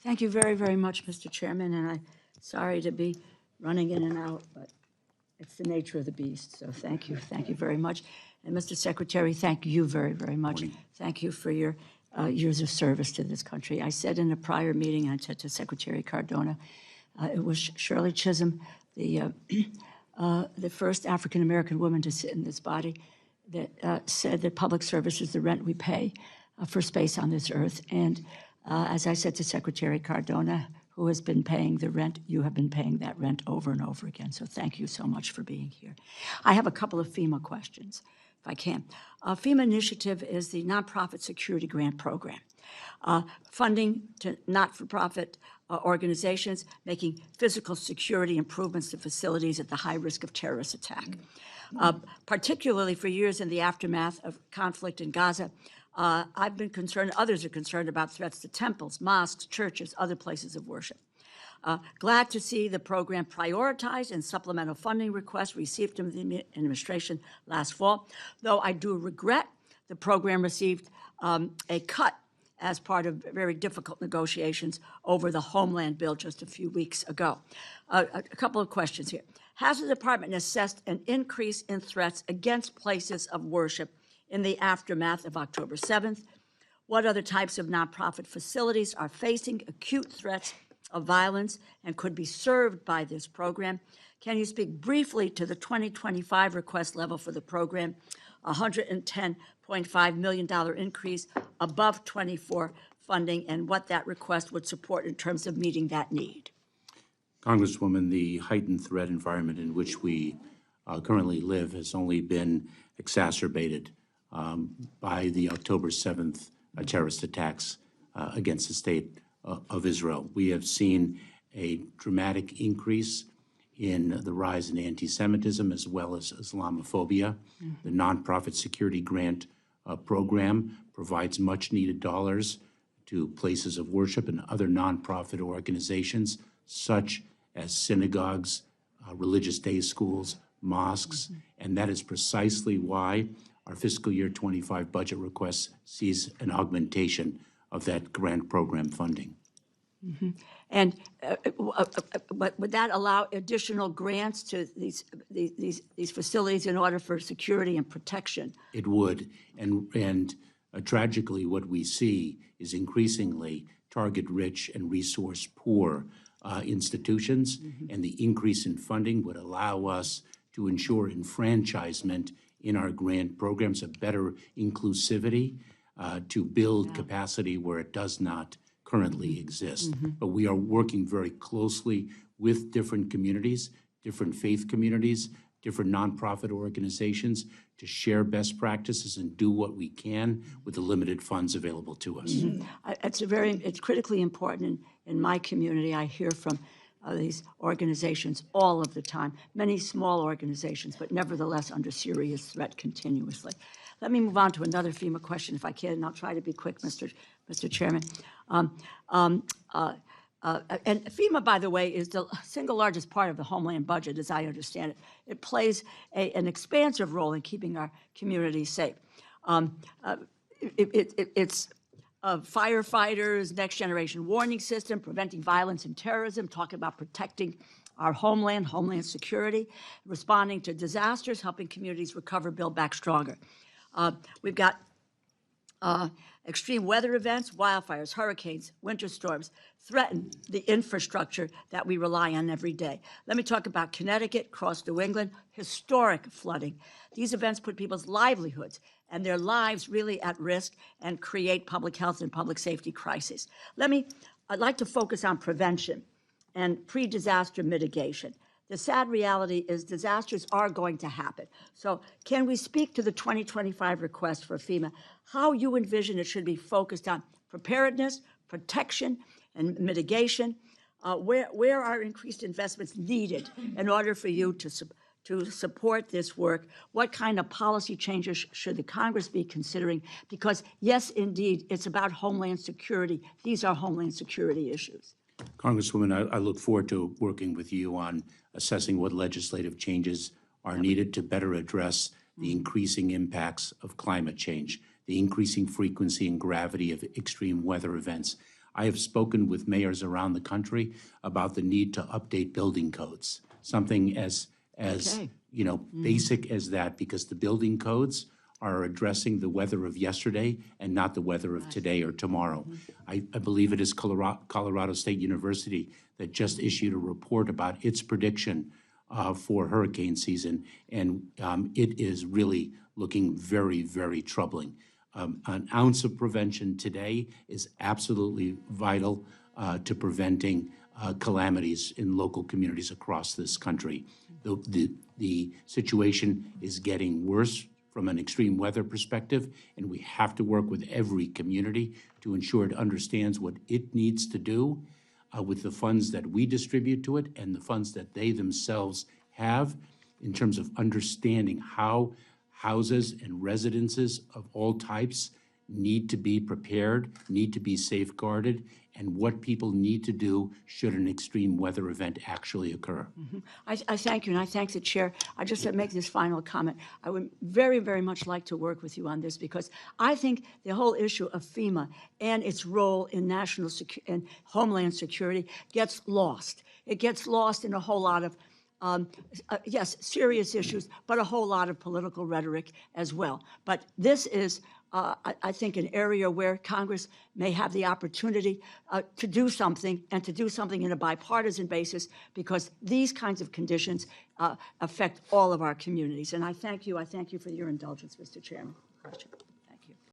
Thank you very, very much, Mr. Chairman, and I'm sorry to be running in and out, but it's the nature of the beast, so thank you very much. And Mr. Secretary, thank you very, very much. Thank you for your years of service to this country. I said in a prior meeting, I said to Secretary Cardona, it was Shirley Chisholm, the first African-American woman to sit in this body, that said that public service is the rent we pay for space on this earth. And as I said to Secretary Cardona, who has been paying the rent, you have been paying that rent over and over again. So thank you so much for being here. I have a couple of FEMA questions, if I can. FEMA initiative is the Nonprofit Security Grant Program. Funding to not-for-profit organizations making physical security improvements to facilities at the high risk of terrorist attack. Particularly for years in the aftermath of conflict in Gaza, I've been concerned, others are concerned about threats to temples, mosques, churches, other places of worship. Glad to see the program prioritized and supplemental funding requests received from the administration last fall, though I do regret the program received a cut as part of very difficult negotiations over the Homeland Bill just a few weeks ago. A couple of questions here. Has the department assessed an increase in threats against places of worship in the aftermath of October 7th? What other types of nonprofit facilities are facing acute threats of violence and could be served by this program? Can you speak briefly to the 2025 request level for the program, $110.5 million increase above 24 funding, and what that request would support in terms of meeting that need? Congresswoman, the heightened threat environment in which we currently live has only been exacerbated by the October 7th terrorist attacks against the state of Israel. We have seen a dramatic increase in the rise in anti-Semitism as well as Islamophobia. The Nonprofit Security Grant Program provides much-needed dollars to places of worship and other nonprofit organizations such as synagogues, religious day schools, mosques, and that is precisely why our fiscal year 25 budget request sees an augmentation of that grant program funding. And would that allow additional grants to these facilities in order for security and protection? It would, and tragically, what we see is increasingly target-rich and resource-poor institutions, and the increase in funding would allow us to ensure enfranchisement in our grant programs, a better inclusivity to build capacity where it does not currently exist. But we are working very closely with different communities, different faith communities, different nonprofit organizations to share best practices and do what we can with the limited funds available to us. It's critically important in my community. I hear from these organizations all of the time, many small organizations, but nevertheless under serious threat continuously. Let me move on to another FEMA question, if I can, and I'll try to be quick, Mr. Chairman. And FEMA, by the way, is the single largest part of the Homeland budget, as I understand it. It plays an expansive role in keeping our communities safe. It's firefighters, next generation warning system, preventing violence and terrorism, talking about protecting our homeland security, responding to disasters, helping communities recover, build back stronger. We've got extreme weather events, wildfires, hurricanes, winter storms threaten the infrastructure that we rely on every day. Let me talk about Connecticut, across New England, historic flooding. These events put people's livelihoods and their lives really at risk and create public health and public safety crises. I'd like to focus on prevention and pre-disaster mitigation. The sad reality is disasters are going to happen. So can we speak to the 2025 request for FEMA, how you envision it should be focused on preparedness, protection, and mitigation? Where are increased investments needed in order for you to support this work? What kind of policy changes should the Congress be considering? Because yes, indeed, it's about Homeland Security. These are Homeland Security issues. Congresswoman, I look forward to working with you on assessing what legislative changes are needed to better address the increasing impacts of climate change, the increasing frequency and gravity of extreme weather events. I have spoken with mayors around the country about the need to update building codes, something as Okay. basic as that, because the building codes are addressing the weather of yesterday and not the weather of today or tomorrow. I believe it is Colorado State University that just issued a report about its prediction for hurricane season, and it is really looking very, very troubling. An ounce of prevention today is absolutely vital to preventing calamities in local communities across this country. The situation is getting worse from an extreme weather perspective, and we have to work with every community to ensure it understands what it needs to do with the funds that we distribute to it and the funds that they themselves have, in terms of understanding how houses and residences of all types need to be prepared, need to be safeguarded, and what people need to do should an extreme weather event actually occur. I thank you, and I thank the chair. I just to make this final comment. I would very, very much like to work with you on this, because I think the whole issue of FEMA and its role in national and homeland security gets lost. It gets lost in a whole lot of yes, serious issues, but a whole lot of political rhetoric as well. But this is, I think, an area where Congress may have the opportunity to do something, and to do something in a bipartisan basis, because these kinds of conditions affect all of our communities. And I thank you for your indulgence, Mr. Chairman. Question.